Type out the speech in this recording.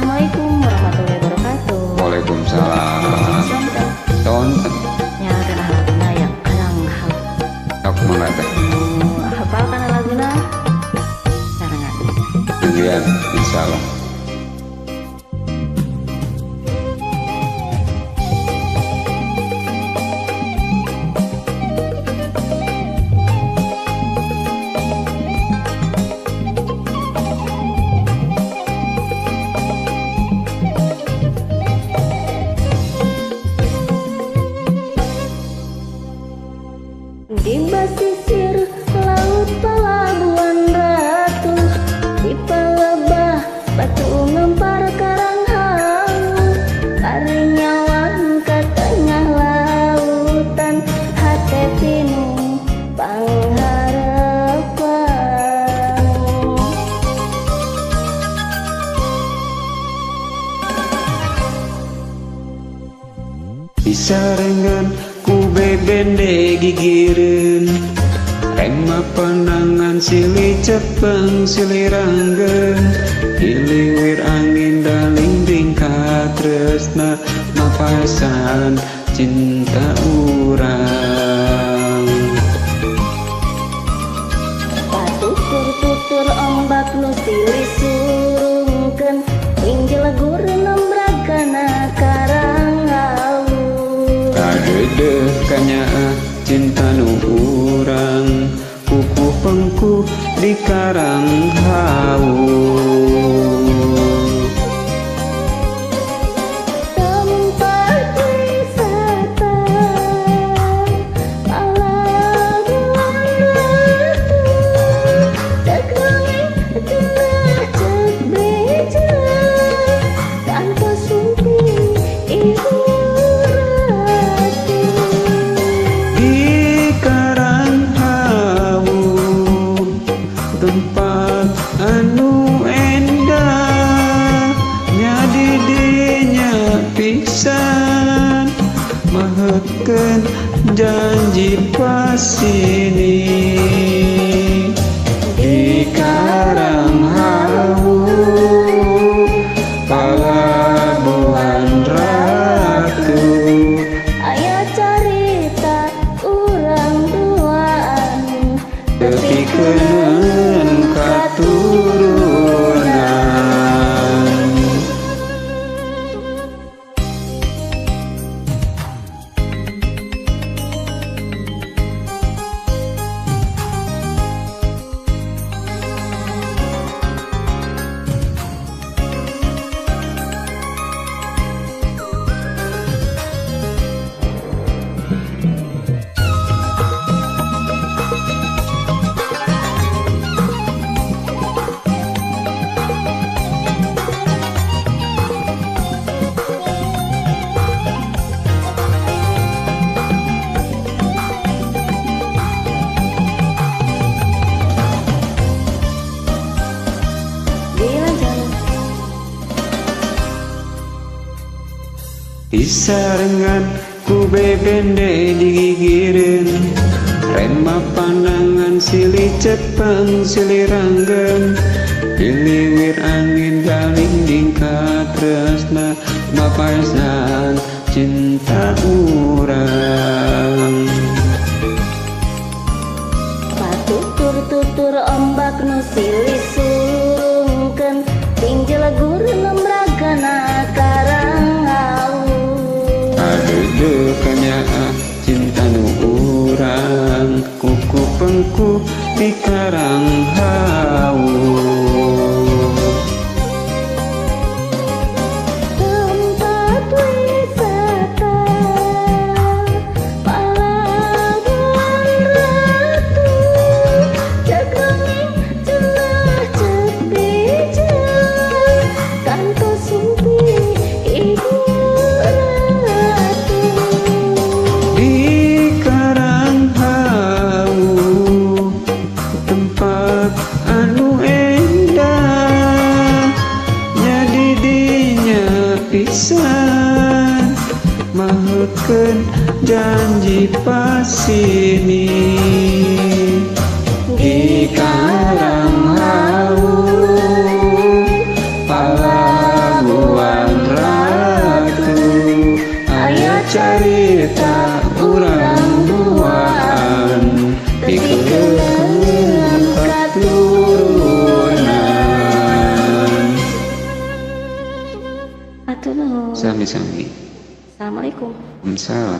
Assalamualaikum warahmatullahi wabarakatuh. Waalaikumsalam. Tonton. Ya kana laguna yang kadang Aku mengata. hafal kana laguna. Sarangan. Kemudian insya Allah. Di basisir laut pelabuhan Ratu, di Palebah batu ngempar karang halu, karenyawan ke tengah lautan, hate pinuh pangharapan. Disarengan ku bebende gigireun, rema pandangan silih cepeng silih ranggeun, hiliwir angin dalingding katresna mapasan cinta urang. Patutur-tutur ombak nu silih surungkeun, injelegur nembragana karang halu. Kadedeh kanyaa cinta nu urang, kuku pengku di karang hawu. Tempat wisata pelabuhan Ratu, cek langit cenah cek beja, tanpa sumpi ibu ratu. Di karang hawu tempat anu endah, nyadi dinya pisan mahekeun janji pasini. Di karang hawu pelabuhan Ratu, Aya carita urang duaan, tepikeun katurunan. Disarengan ku bebende digigireun, rema pandangan silih cepeng silih ranggeun, hiliwir angin dalingding katresna mapasan cinta urang. Patutur-tutur ombak nu silih surungkeun, tinjelegur nembragana karang halu. Kadedeh kanyaa cinta nu urang, kuku pengku di karang hawu. Tempat wisata pelabuhan Ratu, cek langit cenah cek beja, tanpa sumpi ibu ratu. Di karang hawu tempat anu endah, nyadi dinya pisan mahekeun janji pasini. Di karang hawu palabuhan Sami-sami. Assalamualaikum. Waalaikumsalam.